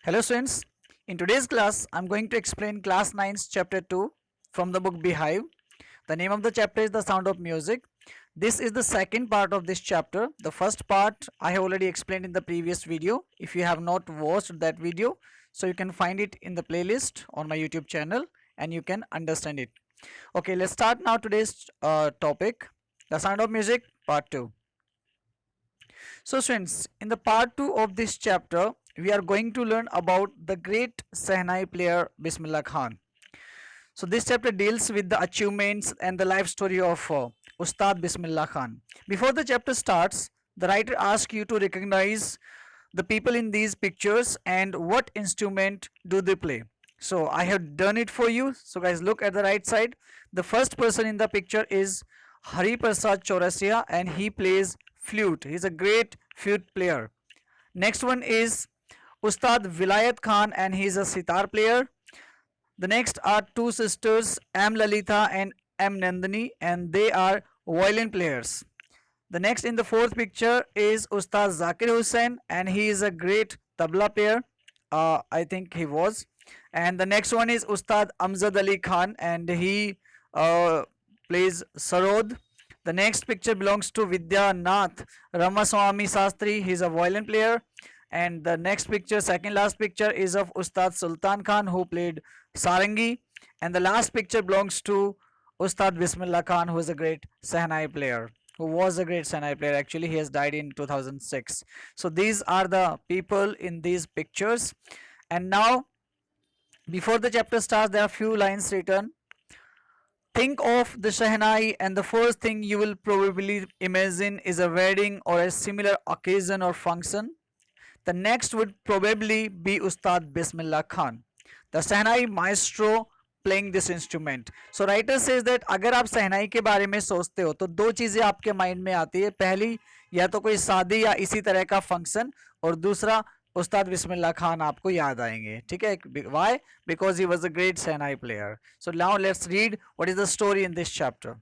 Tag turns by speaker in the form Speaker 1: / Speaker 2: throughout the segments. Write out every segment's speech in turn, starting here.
Speaker 1: Hello students, in today's class I'm going to explain class 9's chapter 2 from the book Beehive. The name of the chapter is The Sound of Music. This is the second part of this chapter. The first part I have already explained in the previous video. If you have not watched that video, so you can find it in the playlist on my YouTube channel and you can understand it. Okay, let's start now today's topic, The Sound of Music part 2. So students, in the part 2 of this chapter, we are going to learn about the great Sehnai player Bismillah Khan. So this chapter deals with the achievements and the life story of Ustad Bismillah Khan. Before the chapter starts, the writer asks you to recognize the people in these pictures and what instrument do they play. So I have done it for you. So guys, look at the right side. The first person in the picture is Hari Prasad Chaurasia and he plays flute. He's a great flute player. Next one is Ustad Vilayat Khan and he's a sitar player. The next are two sisters M Lalita and M Nandini and they are violin players. The next in the fourth picture is Ustad Zakir Hussain and he is a great tabla player. I think he was. And the next one is Ustad Amzad Ali Khan and he plays sarod. The next picture belongs to Vidya Nath Ramaswamy Sastri. He is a violin player. And the next picture, second last picture, is of Ustad Sultan Khan who played sarangi. And the last picture belongs to Ustad Bismillah Khan, who is a great Sehnai player, who was a great Sehnai player. Actually, he has died in 2006. So these are the people in these pictures. And now, before the chapter starts, there are few lines written. Think of the Shehnai and the first thing you will probably imagine is a wedding or a similar occasion or function. The next would probably be Ustad Bismillah Khan, the Shehnai maestro playing this instrument. So writer says that अगर आप शहनाई के बारे में सोचते हो तो दो चीज़ें आपके माइंड में आती है. पहली या तो कोई शादी या इसी तरह का फंक्शन और दूसरा उस्ताद बिस्मिल्लाह खान आपको याद आएंगे. ठीक है. Why? Because he was a great Shehnai player. So now let's read what is the story in this chapter.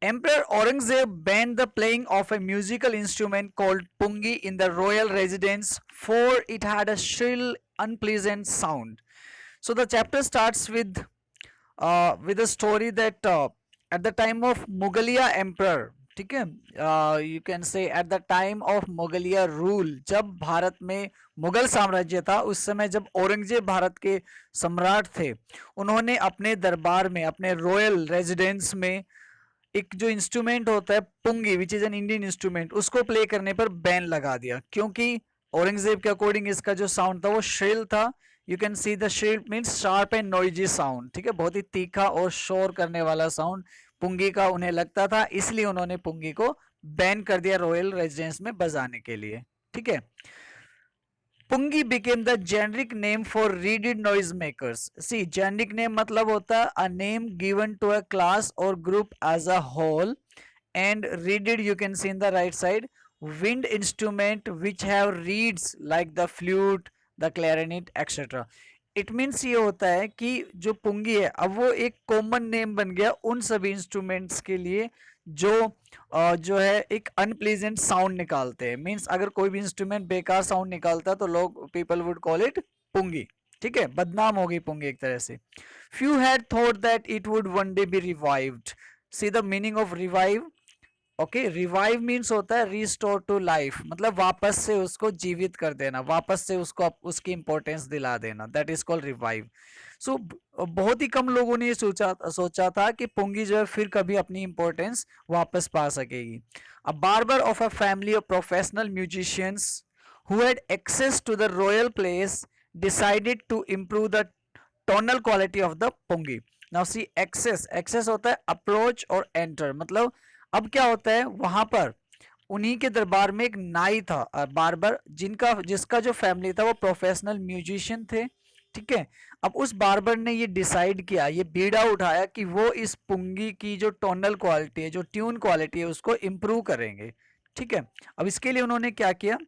Speaker 1: Emperor Aurangzeb banned the playing of a musical instrument called pungi in the royal residence, for it had a shrill, unpleasant sound. So the chapter starts with a story that at the time of Mughaliya emperor, ठीक है, you can say at the time of Mughaliya rule, जब भारत में मुगल साम्राज्य था उस समय जब औरंगजेब भारत के सम्राट थे, उन्होंने अपने दरबार में अपने रॉयल रेजिडेंस में एक जो इंस्ट्रूमेंट होता है pungi which is an Indian instrument उसको प्ले करने पर बैन लगा दिया, क्योंकि औरंगजेब के अकॉर्डिंग इसका जो साउंड था वो श्रिल था. You can see the shrill means sharp and noisy sound. ठीक है, बहुत ही तीखा और शोर करने वाला साउंड पुंगी का उन्हें लगता था, इसलिए उन्होंने पुंगी को बैन कर दिया रॉयल रेजिडेंस में बजाने के लिए. ठीक है. Pungi became the generic name for reeded noise makers. See, generic name मतलब होता है a name given to a class or group as a whole, and reeded you can see in the right side wind instrument which have reeds like the flute, the clarinet, etc. It means ये होता है कि जो पुंगी है अब वो एक common name बन गया उन सभी इंस्ट्रूमेंट्स के लिए जो है एक अनप्लीजेंट साउंड निकालते हैं. मीन्स अगर कोई भी इंस्ट्रूमेंट बेकार साउंड निकालता तो लोग पीपल वुड कॉल इट पुंगी. ठीक है, बदनाम हो गई पुंगी एक तरह से. Few had thought that it would one day B revived. See the meaning of revive. Okay, revive means होता है रिस्टोर टू लाइफ, मतलब वापस से उसको जीवित कर देना, वापस से उसको उसकी इंपॉर्टेंस दिला देना. That is called revive. So बहुत ही कम लोगों ने सोचा था कि पुंगी जो है फिर कभी अपनी इंपॉर्टेंस वापस पा सकेगी. A barber of a family of professional musicians who had access to the royal place decided to improve the tonal quality of the pungi. Now see access होता है अप्रोच और एंटर. मतलब अब क्या होता है वहां पर उन्हीं के दरबार में एक नाई था बार्बर जिसका जो फैमिली था वो प्रोफेशनल म्यूजिशियन थे. ठीक है, अब उस बार्बर ने ये डिसाइड किया, ये बीड़ा उठाया कि वो इस पुंगी की जो टोनल क्वालिटी है, जो ट्यून क्वालिटी है उसको इम्प्रूव करेंगे. ठीक है, अब इसके लिए उन्होंने क्या किया,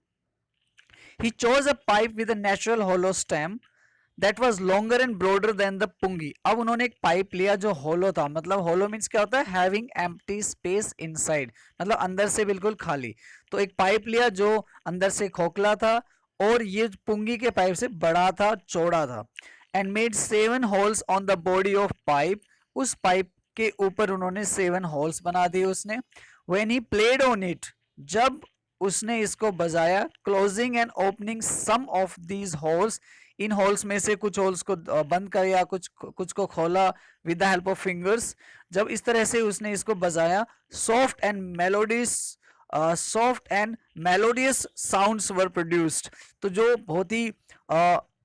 Speaker 1: he chose a pipe with a natural hollow stem that was longer and broader than the pungi. अब उन्होंने एक पाइप लिया जो होलो था, मतलब होलो मीन्स क्या होता है, हैविंग एम्प्टी स्पेस इनसाइड, मतलब अंदर से बिल्कुल खाली. तो एक पाइप लिया जो अंदर से खोखला था और ये पुंगी के पाइप से बड़ा था, चौड़ा था। And made 7 holes on the body of pipe, उस पाइप के ऊपर उन्होंने 7 होल्स बना दिए उसने। When he played on it, जब उसने इसको बजाया, closing and opening some of these holes, इन होल्स में से कुछ होल्स को बंद कर या कुछ को खोला with the help of fingers. जब इस तरह से उसने इसको बजाया, soft and melodious sounds were produced, तो जो बहुत ही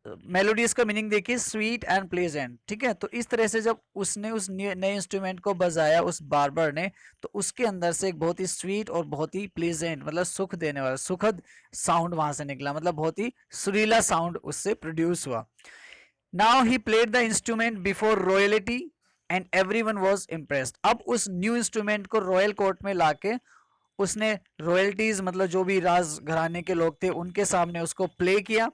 Speaker 1: मेलोडियस का मीनिंग देखिए स्वीट एंड प्लेजेंट, ठीक है। तो इस तरह से जब उसने उस नए इंस्ट्रूमेंट को बजाया उस बार्बर ने, तो उसके अंदर से एक बहुत ही स्वीट और बहुत ही प्लेजेंट, मतलब सुख देने वाला, सुखद साउंड वहां से निकला, मतलब बहुत ही सुरीला साउंड उससे प्रोड्यूस हुआ। Now he played the instrument before royalty and everyone was impressed. अब उस न्यू इंस्ट्रूमेंट को रॉयल कोर्ट में लाके उसने रॉयल्टीज, मतलब जो भी राज घराने के लोग थे उनके सामने उसको प्ले किया।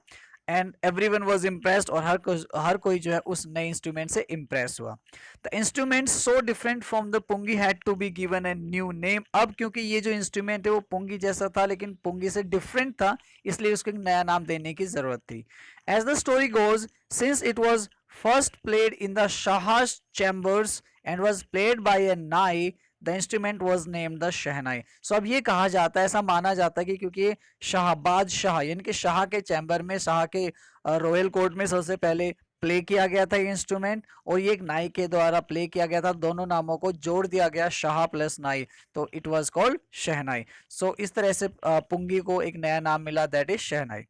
Speaker 1: एंड एवरीवन वाज इम्प्रेस्ड, और हर कोई जो है उस नए इंस्ट्रूमेंट से इम्प्रेस हुआ। The instrument so different from the pungi had to be given a new name. अब क्योंकि ये जो इंस्ट्रूमेंट है वो पुंगी जैसा था लेकिन पुंगी से डिफरेंट था, इसलिए उसको एक नया नाम देने की जरूरत थी। As the story goes, since it was first played in the Shah's chambers and was played by a nai, the instrument was named the shehnai. So अब ये कहा जाता है, ऐसा माना जाता है कि क्योंकि ये शाहबाज शाह यानी कि शाह के चैम्बर में, शाह के रॉयल कोर्ट में सबसे पहले प्ले किया गया था ये इंस्ट्रूमेंट, और ये एक नाई के द्वारा प्ले किया गया था, दोनों नामों को जोड़ दिया गया, शाह प्लस नाई, तो इट वाज कॉल्ड शहनाई। सो इस तरह से पुंगी को एक नया नाम मिला, that is shehnai.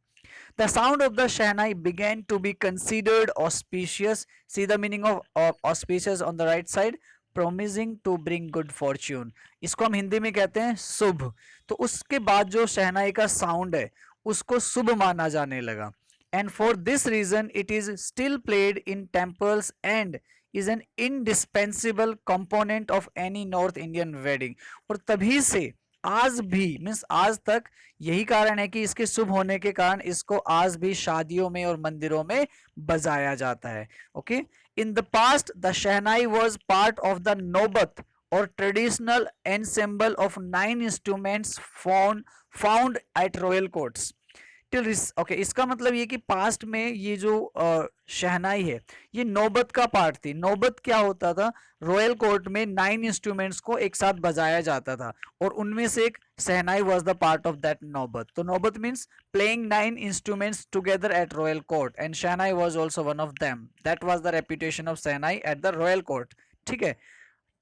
Speaker 1: The sound of the Shahnai began to be considered auspicious. See the meaning of auspicious on the right side. Promising to bring good fortune. इसको हम हिंदी में कहते हैं शुभ। तो उसके बाद जो शहनाई का साउंड है उसको शुभ माना जाने लगा। And for this reason it is still played in temples and is an indispensable component of any North Indian wedding. और तभी से आज भी, मीन्स आज तक, यही कारण है कि इसके शुभ होने के कारण इसको आज भी शादियों में और मंदिरों में बजाया जाता है। Okay, in the past the shehnai was part of the नौबत और traditional ensemble of 9 instruments found at royal courts till. Okay, इसका मतलब ये कि पास्ट में ये जो शहनाई है ये नौबत का पार्ट थी। नौबत क्या होता था, रॉयल कोर्ट में 9 इंस्ट्रूमेंट्स को एक साथ बजाया जाता था और उनमें से एक shehnai was the part of that naubat. तो naubat means playing 9 instruments together at royal court and shehnai was also one of them. That was the reputation of shehnai at the royal court, ठीक है।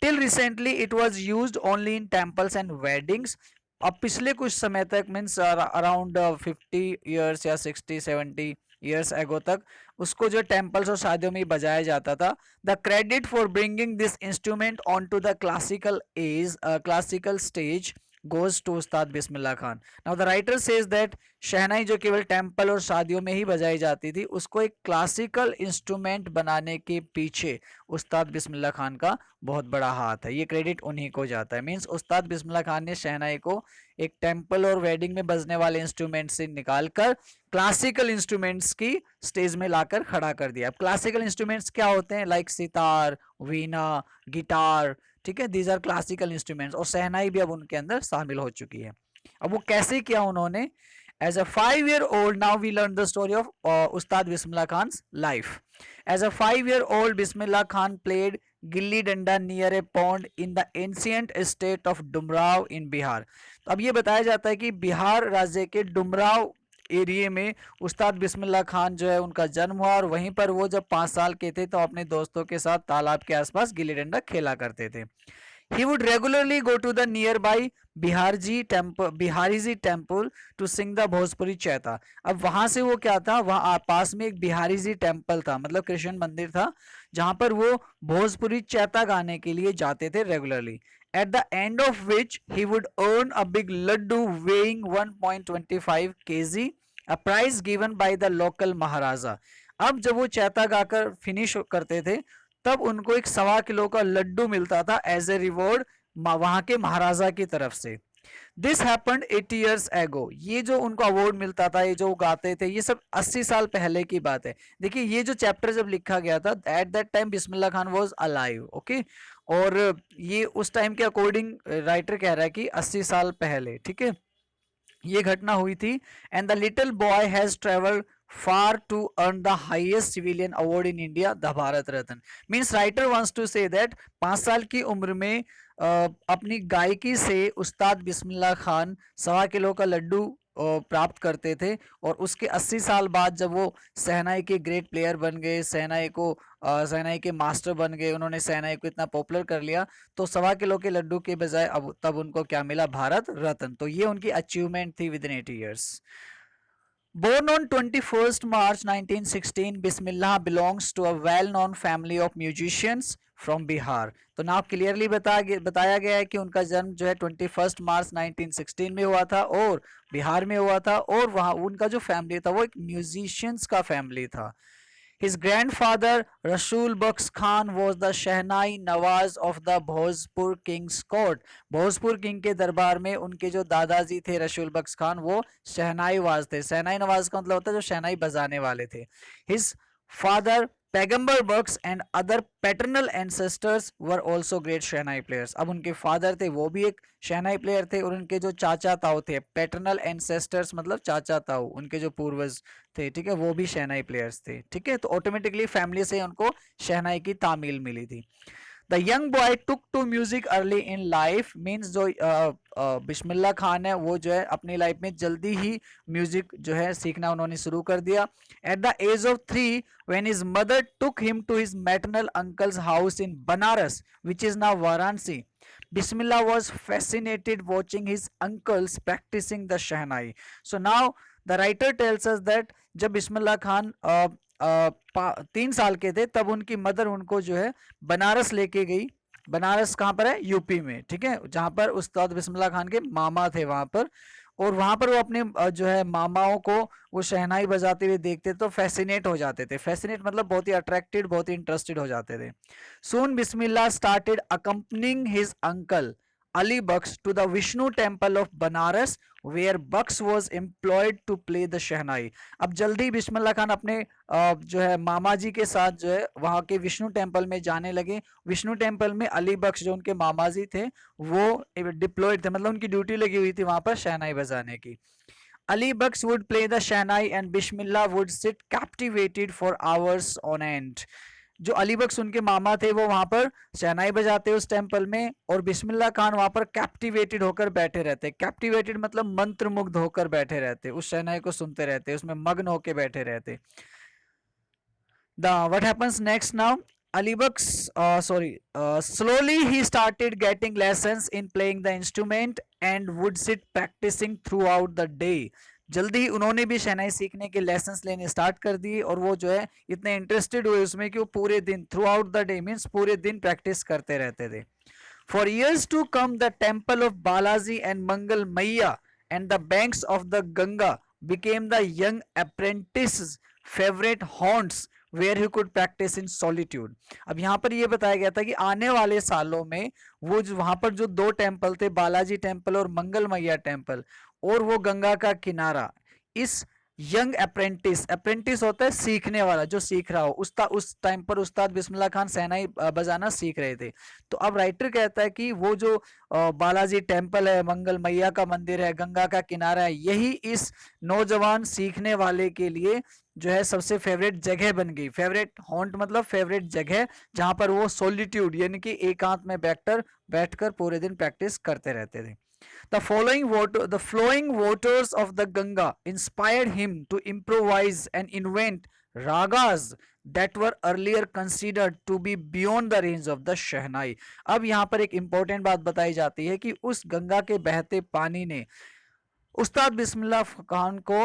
Speaker 1: Till recently it was used only in temples and weddings. अब पिछले कुछ समय तक, means around 50 years या 60-70 years ago तक उसको जो टेम्पल्स और शादियों में बजाया जाता था। The credit for bringing this instrument on to the classical stage goes to Ustad Bismillah Khan. Now the writer says that shehnai जो केवल टेम्पल और शादियों में ही बजाई जाती थी, उसको एक क्लासिकल इंस्ट्रूमेंट बनाने के पीछे उस्ताद बिस्मिल्लाह खान का बहुत बड़ा हाथ है। ये क्रेडिट उन्हीं को जाता है। मींस उस्ताद बिस्मिल्लाह खान ने शहनाई को एक टेम्पल और वेडिंग में बजने वाले इंस्ट्रूमेंट से निकालकर क्लासिकल इंस्ट्रूमेंट्स की स्टेज में लाकर खड़ा कर दिया। अब क्लासिकल इंस्ट्रूमेंट्स क्या होते हैं, लाइक सितार, वीणा, गिटार, ठीक है, दीज आर क्लासिकल इंस्ट्रूमेंट्स, और शहनाई भी अब उनके अंदर शामिल हो चुकी है। अब वो कैसे किया उन्होंने, as a 5 year old, now we learn the story of Ustad Bismillah Khan's life. As a 5 year old Bismillah Khan played gilli danda near a pond in the ancient state of Dumraon in Bihar. तो अब ये बताया जाता है कि बिहार राज्य के डुमराव एरिया में उस्ताद बिस्मिल्लाह खान जो है उनका जन्म हुआ, और वहीं पर वो जब 5 साल के थे तो अपने दोस्तों के साथ तालाब के आसपास गिल्ली डंडा खेला करते थे। He would regularly go to the nearby Biharji temple to sing the Bhojpuri chaita. अब वहां से वो क्या था, वहां पास में एक बिहारीजी टेम्पल था, मतलब कृष्ण मंदिर था, जहां पर वो भोजपुरी चैता गाने के लिए जाते थे regularly. At the end of which he would earn a big laddu weighing 1.25 kg, a prize given by the local महाराजा। अब जब वो चैता गाकर फिनिश करते थे तब उनको एक 1.25 किलो का लड्डू मिलता था एज ए रिवॉर्ड वहां के महाराजा की तरफ से। This happened 80 years ago। ये जो उनको अवार्ड मिलता था, ये जो गाते थे, ये सब 80 साल पहले की बात है। देखिए ये जो चैप्टर जब लिखा गया था, at that time Bismillah Khan was alive, okay, और ये उस टाइम के अकॉर्डिंग राइटर कह रहा है कि 80 साल पहले, ठीक है। ये घटना हुई थी। And the little boy has travelled far to earn the highest civilian award in India, the Bharat Ratna. Means writer wants to say that 5 साल की उम्र में अपनी गायकी से उस्ताद बिस्मिल्लाह खान 1.25 किलो का लड्डू प्राप्त करते थे, और उसके 80 साल बाद जब वो शहनाई के ग्रेट प्लेयर बन गए, शहनाई के मास्टर बन गए, उन्होंने शहनाई को इतना पॉपुलर कर लिया, तो 1.25 किलो के लड्डू के बजाय अब तब उनको क्या मिला, भारत रत्न। तो ये उनकी अचीवमेंट थी with in 80 years. Born on 21st March 1916, Bismillah belongs to a well-known family of musicians from Bihar. तो नाउ क्लियरली बताया गया है कि उनका जन्म जो है 21 मार्च 1916 में हुआ था और बिहार में हुआ था, और वहाँ उनका जो फैमिली था वो एक म्यूजिशियंस का फैमिली था। His grandfather Rasul Bux Khan was the Shehnai Nawaz of the Bhojpur King's court. Bhojpur king के दरबार में उनके जो दादाजी थे रसूल बख्श खान, वो शहनाई नवाज थे। शहनाई नवाज का मतलब होता है जो शहनाई बजाने वाले थे। His father Paigambar Bux and other paternal ancestors were also great shehnai players. अब उनके फादर थे वो भी एक शहनाई प्लेयर थे, और उनके जो चाचा ताऊ थे, पैटर्नल एंसेस्टर्स मतलब चाचा ताऊ, उनके जो पूर्वज थे, ठीक है, वो भी शहनाई प्लेयर्स थे। ठीक है, तो ऑटोमेटिकली फैमिली से उनको शहनाई की तामील मिली थी। The young boy took to music early in life, means जो बिस्मिल्लाह खान है वो जो है अपनी लाइफ में जल्दी ही म्यूजिक जो है सीखना उन्होंने शुरू कर दिया। At the age of 3 when his mother took him to his maternal uncle's house in Banaras, which is now Varanasi, Bismillah was fascinated watching his uncles practicing the Shahnai. So now the writer tells us that जब बिस्मिल्लाह खान 3 साल के थे तब उनकी mother उनको जो है बनारस लेके गई। बनारस कहाँ पर है, यूपी में, ठीक है, जहाँ पर उस्ताद बिस्मिल्लाह खान के मामा थे वहां पर, और वहां पर वो अपने जो है मामाओं को वो शहनाई बजाते हुए देखते तो फैसिनेट हो जाते थे। फैसिनेट मतलब बहुत ही अट्रैक्टेड, बहुत ही इंटरेस्टेड हो जाते थे। Soon Bismillah started accompanying his uncle Ali Bux to the Vishnu temple of Banaras, where Bux was employed to play the शहनाई। अब जल्दी बिस्मिल्लाह खान अपने जो है मामा जी के साथ जो है वहाँ के विष्णु टेम्पल में जाने लगे। विष्णु टेम्पल में अली बख्श जो उनके मामा जी थे वो डिप्लॉयड थे, मतलब उनकी ड्यूटी लगी हुई थी वहाँ पर शहनाई बजाने की। Ali Bux would play the Shahnai and Bismillah would sit captivated for hours on end. जो अली बख्श उनके मामा थे वो वहां पर शहनाई बजाते उस टेम्पल में, और बिस्मिल्लाह खान वहां पर कैप्टिवेटेड होकर बैठे रहते। कैप्टिवेटेड मतलब मंत्रमुग्ध होकर बैठे रहते, उस शहनाई को सुनते रहते, उसमें मग्न होकर बैठे रहते। What happens next now? Ali Bux, slowly he started getting lessons in playing the instrument and would sit practicing throughout the day. जल्दी ही उन्होंने भी शहनाई सीखने के लेसन्स लेने स्टार्ट कर दिए, और वो जो है इतने इंटरेस्टेड हुए उसमें कि वो पूरे दिन, through out the day means पूरे दिन प्रैक्टिस करते रहते थे। For years to come, the temple of Balaji and Mangal Maiya and the banks of the Ganga became the young apprentice's favorite haunts where he could practice in solitude. अब यहाँ पर ये बताया गया था कि आने वाले सालों में वो जो वहां पर जो 2 टेम्पल थे, बालाजी टेम्पल और मंगल मैया टेम्पल, और वो गंगा का किनारा, इस यंग अप्रेंटिस, अप्रेंटिस होता है सीखने वाला, जो सीख रहा हो, उस टाइम पर उस्ताद बिस्मिल्लाह खान शहनाई बजाना सीख रहे थे। तो अब राइटर कहता है कि वो जो बालाजी टेम्पल है, मंगल मैया का मंदिर है, गंगा का किनारा है, यही इस नौजवान सीखने वाले के लिए जो है सबसे फेवरेट जगह बन गई। फेवरेट हॉन्ट मतलब फेवरेट जगह, जहां पर वो सोलिट्यूड यानी कि एकांत में बैठकर पूरे दिन प्रैक्टिस करते रहते थे। The flowing waters of the Ganga inspired him to improvise and invent ragas that were earlier considered to be beyond the range of the Shehnai. अब यहाँ पर एक important बात बताई जाती है कि उस गंगा के बहते पानी ने उस्ताद बिस्मिल्लाह खान को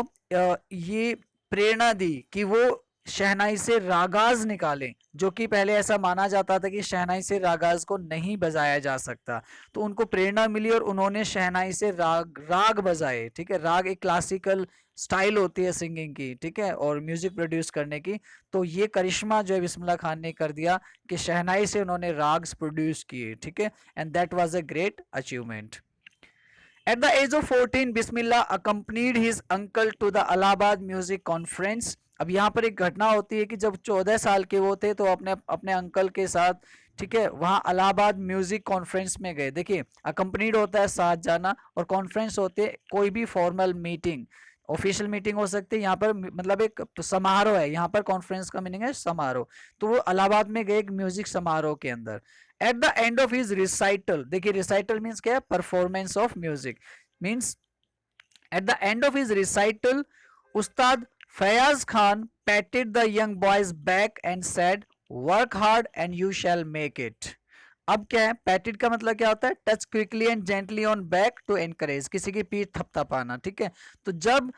Speaker 1: ये प्रेरणा दी कि वो शहनाई से रागाज निकालें, जो कि पहले ऐसा माना जाता था कि शहनाई से रागाज को नहीं बजाया जा सकता। तो उनको प्रेरणा मिली और उन्होंने शहनाई से राग बजाए। ठीक है, राग एक क्लासिकल स्टाइल होती है सिंगिंग की, ठीक है, और म्यूजिक प्रोड्यूस करने की। तो ये करिश्मा जो है बिस्मिल्लाह खान ने कर दिया कि शहनाई से उन्होंने राग्स प्रोड्यूस किए। ठीक है, and that was a great achievement. At the age of 14, Bismillah accompanied his uncle to the Allahabad Music Conference. अब यहाँ पर एक घटना होती है कि जब 14 साल के वो थे तो अपने अपने अंकल के साथ, ठीक है, वहाँ इलाहाबाद म्यूजिक कॉन्फ्रेंस में गए. देखिए, अकम्पनीड होता है साथ जाना, और कॉन्फ्रेंस होते है कोई भी फॉर्मल मीटिंग, ऑफिशियल मीटिंग हो सकती है. यहाँ पर मतलब एक समारोह है, यहाँ पर कॉन्फ्रेंस का मीनिंग है समारोह. तो वो इलाहाबाद में गए एक म्यूजिक समारोह के अंदर. At the end of his recital, देखिए रिसाइटल मीन्स क्या है, performance of music means. At the end of his recital, Ustad Fayaz Khan patted the young boy's back and said, work hard and you shall make it. अब क्या है, पैटेड का मतलब क्या होता है, touch quickly and gently on back to encourage, किसी की पीठ थपथपाना. ठीक है, तो जब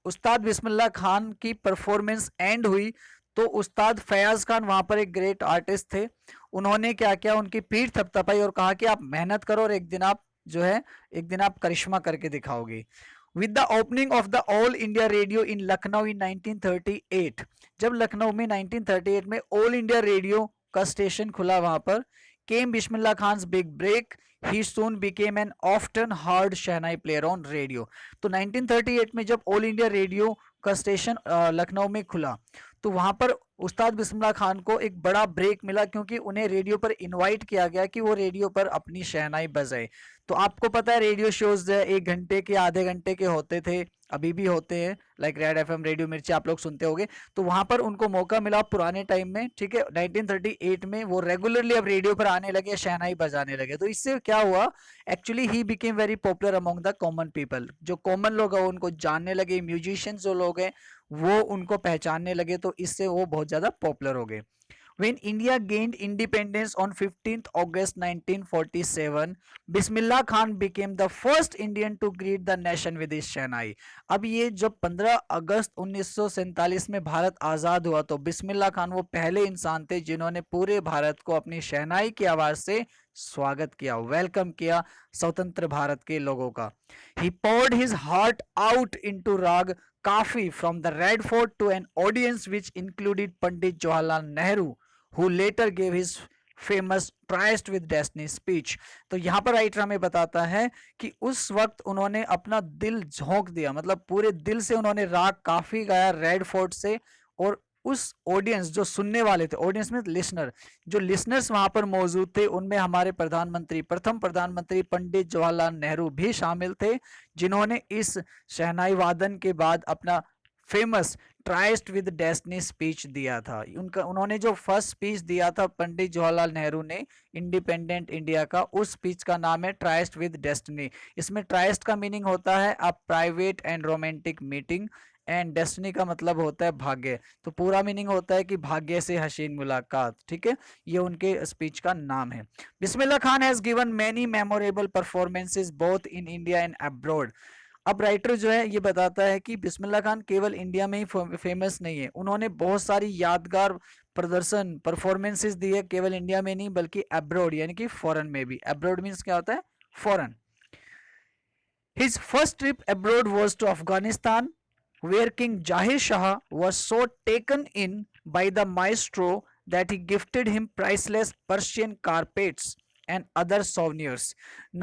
Speaker 1: उस्ताद बिस्मिल्लाह खान की परफॉर्मेंस एंड हुई तो उस्ताद फयाज खान वहां पर एक ग्रेट आर्टिस्ट थे, उन्होंने क्या किया, उनकी पीठ थपथपाई और कहा कि आप मेहनत करो और एक दिन आप जो है, एक दिन आप करिश्मा करके दिखाओगे. With the opening of the All India Radio in Lucknow in 1938, जब लखनऊ में 1938 में ऑल इंडिया रेडियो का स्टेशन खुला वहां पर, came Bismillah Khan's big break, he soon became an often heard shehnai player on radio. तो 1938 में जब ऑल इंडिया रेडियो का स्टेशन लखनऊ में खुला तो वहां पर उस्ताद बिस्मिल्लाह खान को एक बड़ा ब्रेक मिला, क्योंकि उन्हें रेडियो पर इनवाइट किया गया कि वो रेडियो पर अपनी शहनाई बजाए. तो आपको पता है रेडियो शोज 1 घंटे के, आधे घंटे के होते थे, अभी भी होते हैं, लाइक रेड एफएम, रेडियो मिर्ची आप लोग सुनते होंगे. तो वहां पर उनको मौका मिला पुराने टाइम में, ठीक है, 1938 में वो रेगुलरली अब रेडियो पर आने लगे, शहनाई बजाने लगे. तो इससे क्या हुआ, actually he became very popular among the common people. जो कॉमन लोग हैं उनको जानने लगे, म्यूजिशियंस जो लोग हैं वो उनको पहचानने लगे, तो इससे वो बहुत ज्यादा पॉपुलर हो गए. When India gained independence on 15th August 1947, Bismillah Khan became the first Indian to greet the nation with his शहनाई. अब ये जब 15 अगस्त 1947 में भारत आज़ाद हुआ तो बिस्मिल्लाह खान वो पहले इंसान थे जिन्होंने पूरे भारत को अपनी शहनाई की आवाज़ से स्वागत किया, वेलकम किया स्वतंत्र भारत के लोगों का. He poured his heart out into राग काफी from the Red Fort to an audience which included Pandit Jawaharlal Nehru, who later gave his famous Tryst with Destiny speech. तो यहाँ पर राइटर हमें बताता है कि उस वक्त उन्होंने अपना दिल झोंक दिया, मतलब पूरे दिल से उन्होंने राग काफी गाया रेड फोर्ट से, और उस ऑडियंस जो सुनने वाले थे, ऑडियंस में लिसनर, जो लिसनर्स वहां पर मौजूद थे उनमें हमारे प्रधानमंत्री, प्रथम प्रधानमंत्री पंडित जवाहरलाल नेहरू भी शामिल थे, जिन्होंने इस शहनाई वादन के बाद अपना famous tryst with destiny speech दिया था. उन्होंने जो फर्स्ट स्पीच दिया था पंडित जवाहरलाल नेहरू ने इंडिपेंडेंट इंडिया का, उस स्पीच का नाम है ट्राइस्ट विद डेस्टिनी. इसमें ट्राइस्ट का मीनिंग होता है a private and romantic meeting, and destiny का मतलब होता है भाग्य. तो पूरा मीनिंग होता है कि भाग्य से हसीन मुलाकात. ठीक है, ये उनके स्पीच का नाम है. Bismillah Khan has given many memorable performances both in India and abroad. अब राइटर जो है ये बताता है कि बिस्मिल्लाह खान केवल इंडिया में ही फेमस नहीं है, उन्होंने बहुत सारी यादगार प्रदर्शन परफॉर्मेंसेस दी है, केवल इंडिया में नहीं बल्कि अब्रॉड यानी कि फॉरेन में भी. अब्रॉड मीन्स क्या होता है, foreign. His first trip abroad was to Afghanistan, where King Jahir Shah was so taken in by the maestro that he gifted him priceless Persian carpets and other souvenirs.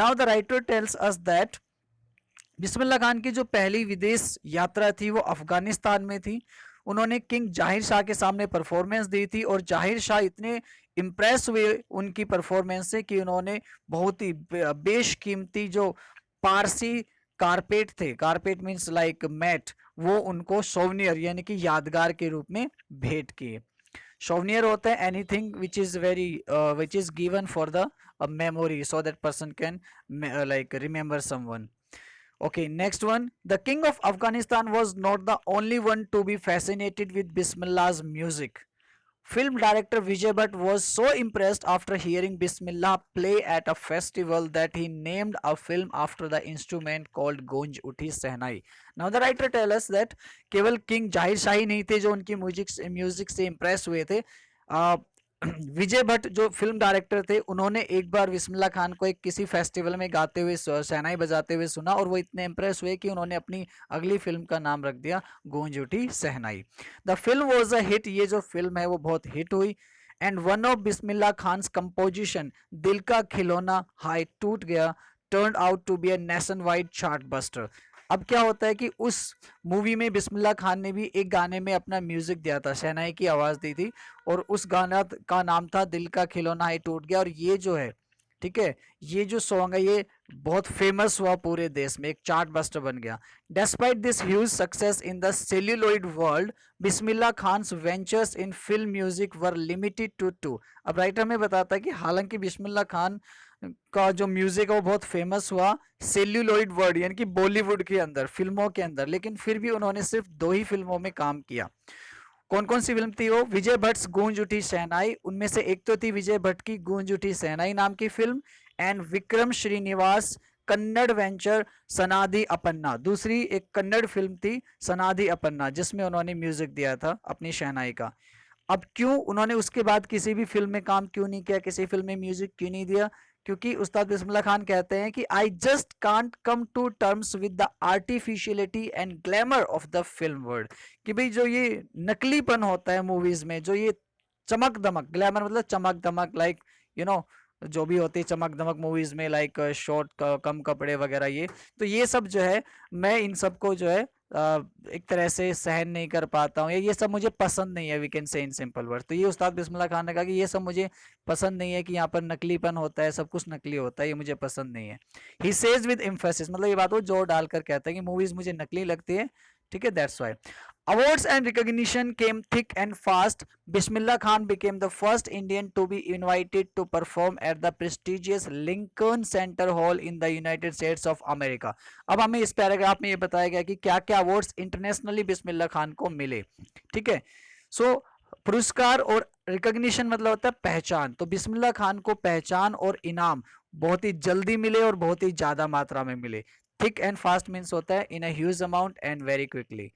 Speaker 1: Now the writer tells us that Bismillah Khan की जो पहली विदेश यात्रा थी वो अफगानिस्तान में थी. उन्होंने किंग जाहिर शाह के सामने परफॉर्मेंस दी थी और जाहिर शाह इतने इम्प्रेस हुए उनकी परफॉर्मेंस से कि उन्होंने बहुत ही बेशकीमती जो पारसी कारपेट थे, कारपेट मीन्स लाइक मैट, वो उनको सोवनियर यानी कि यादगार के रूप में भेंट किए. सोवनियर होता है anything which is very which is given for the memory so that person can like remember someone. Okay, next one. The king of Afghanistan was not the only one to be fascinated with Bismillah's music. Film director Vijay Bhatt was so impressed after hearing Bismillah play at a festival that he named a film after the instrument called Gunj Uthi Sehnai. Now the writer tells us that केवल king जाहिर शाही नहीं थे जो उनकी music से impress हुए थे. विजय भट्ट जो फिल्म डायरेक्टर थे उन्होंने एक बार बिस्मिल्लाह खान को एक किसी फेस्टिवल में गाते हुए शहनाई बजाते हुए सुना और वो इतने इम्प्रेस हुए कि उन्होंने अपनी अगली फिल्म का नाम रख दिया गूंज उठी shehnai. The film was a hit, ये जो फिल्म है वो बहुत हिट हुई. And one of Bismillah Khan's composition दिल का खिलौना हाय टूट गया turned out to be a nationwide chartbuster. अब क्या होता है कि उस मूवी में बिस्मिल्लाह खान ने भी एक गाने में अपना म्यूजिक दिया था, शहनाई की आवाज दी थी, और उस गाना का नाम था दिल का खिलौना है टूट गया। और ये जो है, ठीक है, ये जो सॉन्ग है ये बहुत फेमस हुआ पूरे देश में, एक चार्ट बस्टर बन गया। Despite this huge success in the celluloid world, Bismillah Khan's ventures in film music were limited to two. अब राइटर में बताता है कि हालांकि बिस्मिल्लाह खान का जो म्यूजिक है वो बहुत फेमस हुआ सेल्यूलॉइड वर्ल्ड यानी कि बॉलीवुड के अंदर, फिल्मों के अंदर, लेकिन फिर भी उन्होंने सिर्फ 2 ही फिल्मों में काम किया। कौन कौन सी फिल्म थी वो? विजय भट्ट गूंज उठी शहनाई, उनमें से एक तो थी विजय भट्ट की गूंज उठी शहनाई नाम की फिल्म, एंड विक्रम श्रीनिवास कन्नड़ वेंचर सनादि अपन्ना, दूसरी एक कन्नड़ फिल्म थी सनादि अपन्ना जिसमें उन्होंने म्यूजिक दिया था अपनी शहनाई का। अब क्यों उन्होंने उसके बाद किसी भी फिल्म में काम क्यों नहीं किया, किसी फिल्म में म्यूजिक क्यों नहीं दिया? क्योंकि उस्ताद बिस्मिल्लाह खान कहते हैं कि I just can't come to terms with the artificiality and glamour of the film world, कि भाई जो ये नकलीपन होता है मूवीज में, जो ये चमक दमक, ग्लैमर मतलब चमक दमक, लाइक यू नो जो भी होती है चमक दमक मूवीज में, लाइक शॉर्ट कम कपड़े वगैरह, ये तो ये सब जो है मैं इन सबको जो है एक तरह से सहन नहीं कर पाता हूँ, या ये सब मुझे पसंद नहीं है, we can say in simple word. तो ये उस्ताद बिस्मिल्लाह खान ने कहा कि ये सब मुझे पसंद नहीं है, कि यहाँ पर नकलीपन होता है, सब कुछ नकली होता है, ये मुझे पसंद नहीं है। ही सेज विद एम्फेसिस, मतलब ये बात वो जोर डालकर कहता है कि मूवीज मुझे नकली लगती है, ठीक है, that's why. Awards and recognition came thick and fast. Bismillah Khan became the first Indian to be invited to perform at the prestigious Lincoln Center Hall in the United States of America. अब हमें इस paragraph में ये बताया गया कि क्या क्या अवार्ड्स इंटरनेशनली बिस्मिल्लाह खान को मिले, ठीक है। सो पुरस्कार और रिकॉग्निशन मतलब होता है पहचान, तो बिस्मिल्लाह खान को पहचान और इनाम बहुत ही जल्दी मिले और बहुत ही ज्यादा मात्रा में मिले। थिक एंड फास्ट मीन्स होता है in a huge amount and very quickly.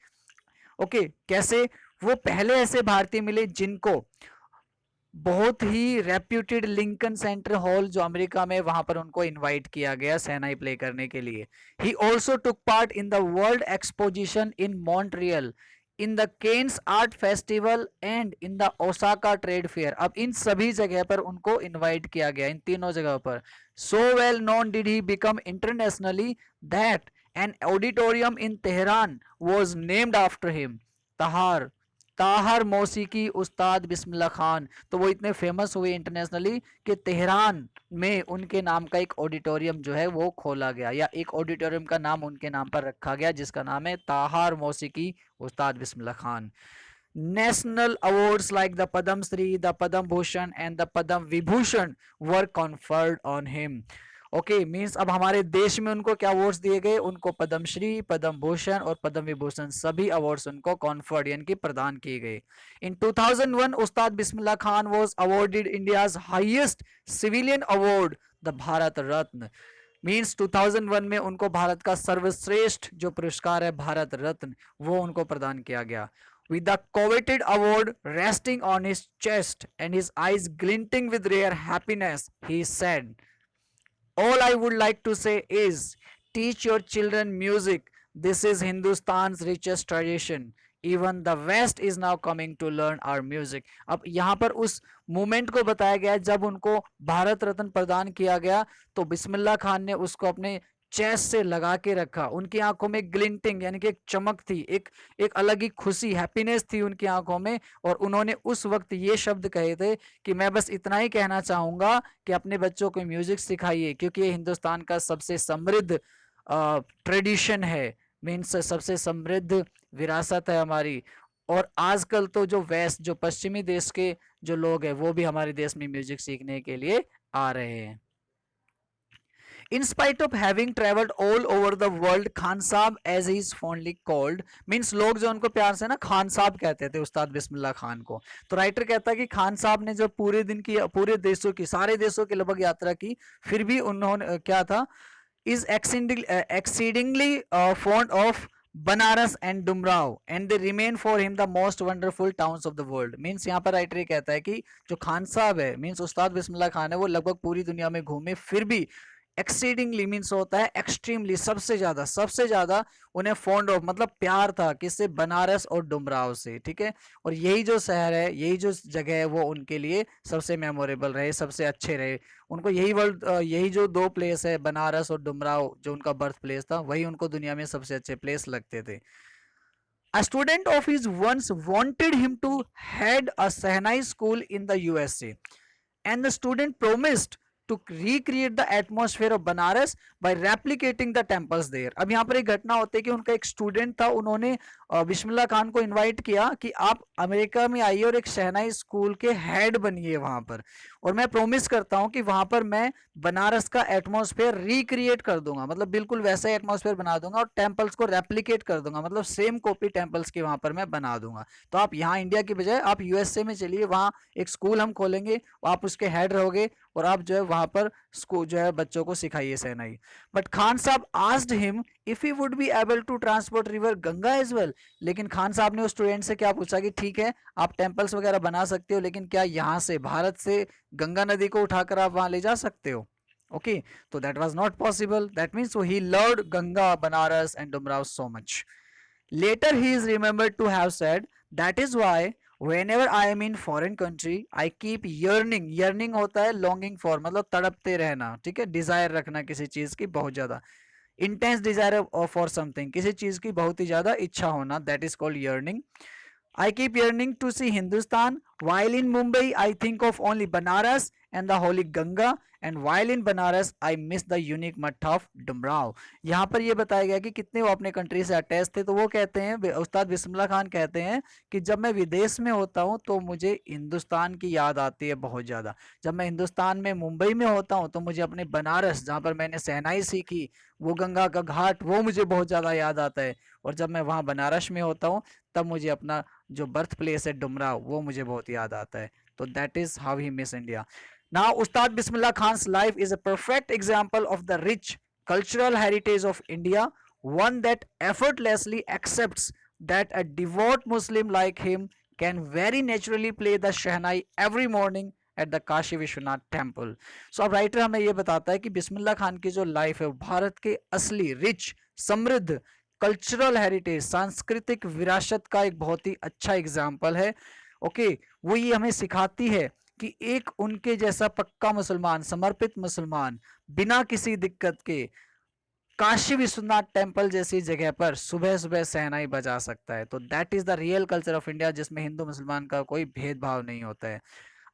Speaker 1: Okay, कैसे? वो पहले ऐसे भारतीय मिले जिनको बहुत ही रेप्यूटेड लिंकन सेंटर हॉल जो अमेरिका में, वहां पर उनको इनवाइट किया गया शहनाई प्ले करने के लिए। He also took part in the world exposition in Montreal, in the Cannes art festival and in the Osaka trade fair. अब इन सभी जगह पर उनको इनवाइट किया गया, इन तीनों जगह पर। So well known did he become internationally that an auditorium in Tehran was named after him, तहार ताहर मौसीकी उस्ताद बिस्मिल्लाह खान। तो वो इतने फेमस हुए इंटरनेशनली कि तेहरान में उनके नाम का एक ऑडिटोरियम जो है वो खोला गया, या एक ऑडिटोरियम का नाम उनके नाम पर रखा गया जिसका नाम है ताहर मौसीकी उस्ताद Bismillah Khan. National awards like the Padam Shri, the Padam Bhushan and the Padam Vibhushan were conferred on him. Okay, means अब हमारे देश में उनको क्या अवार्ड्स दिए गए? उनको पद्म श्री, पद्म भूषण और पद्म विभूषण सभी अवार्ड्स उनको कॉन्फर्ड यानी कि प्रदान किए गए। In 2001 Ustad Bismillah Khan was awarded India's highest civilian award the Bharat Ratna. Means 2001 में उनको भारत का सर्वश्रेष्ठ जो पुरस्कार है भारत रत्न वो उनको प्रदान किया गया। With the coveted award resting on his chest and his eyes glinting with rare happiness, he said, all I would like to say is, teach your children music. This is Hindustan's richest tradition. Even the West is now coming to learn our music. अब यहाँ पर उस moment को बताया गया जब उनको भारत रत्न प्रदान किया गया, तो बिस्मिल्लाह खान ने उसको अपने चेस्ट से लगा के रखा। उनकी आंखों में ग्लिंटिंग यानी कि एक चमक थी, एक अलग ही खुशी, हैप्पीनेस थी उनकी आंखों में, और उन्होंने उस वक्त ये शब्द कहे थे कि मैं बस इतना ही कहना चाहूंगा कि अपने बच्चों को म्यूजिक सिखाइए, क्योंकि ये हिंदुस्तान का सबसे समृद्ध ट्रेडिशन है, मीन्स सबसे समृद्ध विरासत है हमारी। और आजकल तो जो वेस्ट, जो पश्चिमी देश के जो लोग हैं वो भी हमारे देश में म्यूजिक सीखने के लिए आ रहे हैं। In spite of having traveled all over the world, Khan साहब as he is fondly called, means लोग जो उनको प्यार से ना खान साहब कहते थे उस्ताद बिस्मिल्लाह खान को। तो राइटर कहता है कि खान साहब ने जब पूरे दिन की, पूरे देशों की, सारे देशों की लगभग यात्रा की, फिर भी उन्होंने क्या था, is exceedingly fond of Banaras and Dumraon and they remain for him the most wonderful towns of the world. Means यहाँ पर राइटर कहता है कि जो खान साहब है, मीन्स उस्ताद बिस्मिल्लाह खान है, वो लगभग पूरी दुनिया में घूमे, फिर भी एक्सीडिंगली मीन्स होता है एक्सट्रीमली, सबसे ज्यादा उन्हें फॉन्ड ऑफ मतलब प्यार था किससे, बनारस और डुमराव से, ठीक है। और यही जो शहर है, यही जो जगह है, वो उनके लिए सबसे मेमोरेबल रहे, सबसे अच्छे रहे। उनको यही जो दो प्लेस है, बनारस और डुमराव, जो उनका बर्थ प्लेस था, वही उनको दुनिया में सबसे अच्छे प्लेस लगते थे। A student of his once wanted him to head a Sahnai school in the USA, and the student promised to recreate the atmosphere of Banaras by replicating the temples there. अब यहाँ पर एक घटना होती है कि उनका एक स्टूडेंट था, उन्होंने बिस्मिल्लाह खान को इनवाइट किया कि आप अमेरिका में आइए और एक शहनाई स्कूल के हेड बनिए वहां पर, और मैं प्रोमिस करता हूँ कि वहां पर मैं बनारस का एटमॉस्फेयर रिक्रिएट कर दूंगा, मतलब बिल्कुल वैसा ही एटमॉस्फेयर बना दूंगा, और टेम्पल्स को रेप्लिकेट कर दूंगा, मतलब सेम कॉपी टेम्पल्स की वहां पर मैं बना दूंगा। तो आप यहाँ इंडिया की बजाय आप यूएसए में चलिए, वहाँ एक स्कूल हम खोलेंगे, आप उसके हेड रहोगे, और आप जो है वहां पर स्कूल जो है बच्चों को सिखाइए शहनाई। But Khan Sahab asked him if he would be able to transport river Ganga as well. लेकिन खान साहब ने उस स्टूडेंट से क्या पूछा कि ठीक है, आप टेम्पल्स वगैरह बना सकते हो, लेकिन क्या यहाँ से भारत से गंगा नदी को उठाकर आप वहां ले जा सकते हो? Okay, so that was not possible. That means so he loved Ganga, Banaras, and Dumrao so much. Later, he is remembered to have said, "That is why whenever I am in foreign country, I keep yearning." Yearning होता है longing for, मतलब तड़पते रहना, ठीक है, desire रखना किसी चीज की बहुत ज्यादा, intense desire for something, किसी चीज की बहुत ही ज्यादा इच्छा होना, that is called yearning. I keep yearning to see Hindustan. While in Mumbai, I think of only Banaras and the holy Ganga. And while in Banaras, I miss the unique मठ of Dumraon. यहाँ पर ये बताया गया कि कितने वो अपने कंट्री से अटैच थे। तो वो कहते हैं, उस्ताद बिस्मिल्लाह खान कहते हैं कि जब मैं विदेश में होता हूँ तो मुझे हिंदुस्तान की याद आती है बहुत ज़्यादा। जब मैं हिंदुस्तान में मुंबई में होता हूँ तो मुझे अपने बनारस, जहाँ पर मैंने शहनाई सीखी, वो गंगा का घाट, वो मुझे बहुत ज़्यादा याद आता है। और जब मैं वहाँ बनारस में होता हूँ तब मुझे अपना जो बर्थ प्लेस है डुमराव, वो मुझे बहुत याद आता है। तो that is how he miss India. Now Ustad Bismillah Khan's life is a perfect example of the rich cultural heritage of India, one that effortlessly accepts that a devout Muslim like him can very naturally play the Shehnai every morning at the Kashi Vishwanath temple. So अब writer हमें ये बताता है कि बिस्मिल्लाह खान की जो life है वो भारत के असली रिच, समृद्ध कल्चरल हेरिटेज, सांस्कृतिक विरासत का एक बहुत ही अच्छा एग्जाम्पल है। ओके, वो ये हमें सिखाती है कि एक उनके जैसा पक्का मुसलमान, समर्पित मुसलमान, बिना किसी दिक्कत के काशी विश्वनाथ टेम्पल जैसी जगह पर सुबह सुबह शहनाई बजा सकता है। तो that is the real culture of India, जिसमें हिंदू मुसलमान का कोई भेदभाव नहीं होता है।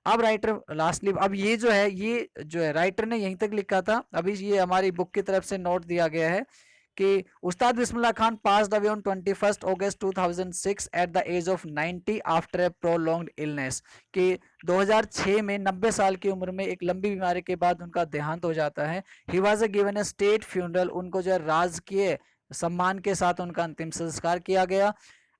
Speaker 1: अब राइटर लास्टली, अब ये जो है राइटर ने यहीं तक लिखा था, अभी ये हमारी बुक की तरफ से नोट दिया गया है कि उस्ताद Bismillah Khan passed away on 21st August 2006 at the age of 90 after a prolonged illness, कि 2006 में 90 साल की उम्र में एक लंबी बीमारी के बाद उनका देहांत हो जाता है। He was given A state funeral, उनको जो है राजकीय सम्मान के साथ उनका अंतिम संस्कार किया गया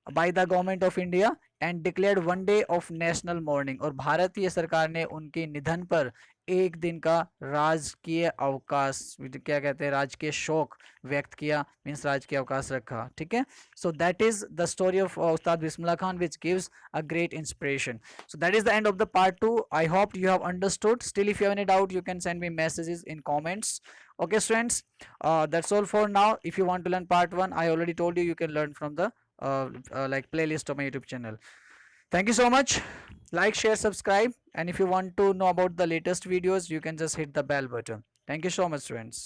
Speaker 1: by the government of India and declared one day of national morning, और भारतीय सरकार ने उनके निधन पर एक दिन का राजकीय अवकाश, क्या कहते हैं, राजकीय शोक व्यक्त किया, मीन्स राजकीय अवकाश रखा, ठीक है। So that is the story of Ustad Bismillah Khan which gives a great inspiration. So that is the end of the part 2. I hope you have understood. Still, if you have any doubt, you can send me messages in comments. Okay students, that's all for now. If you want to learn part 1, I already told you, you can learn from the like playlist of my YouTube channel. Thank you so much. Like, share, subscribe, and if you want to know about the latest videos, you can just hit the bell button. Thank you so much students.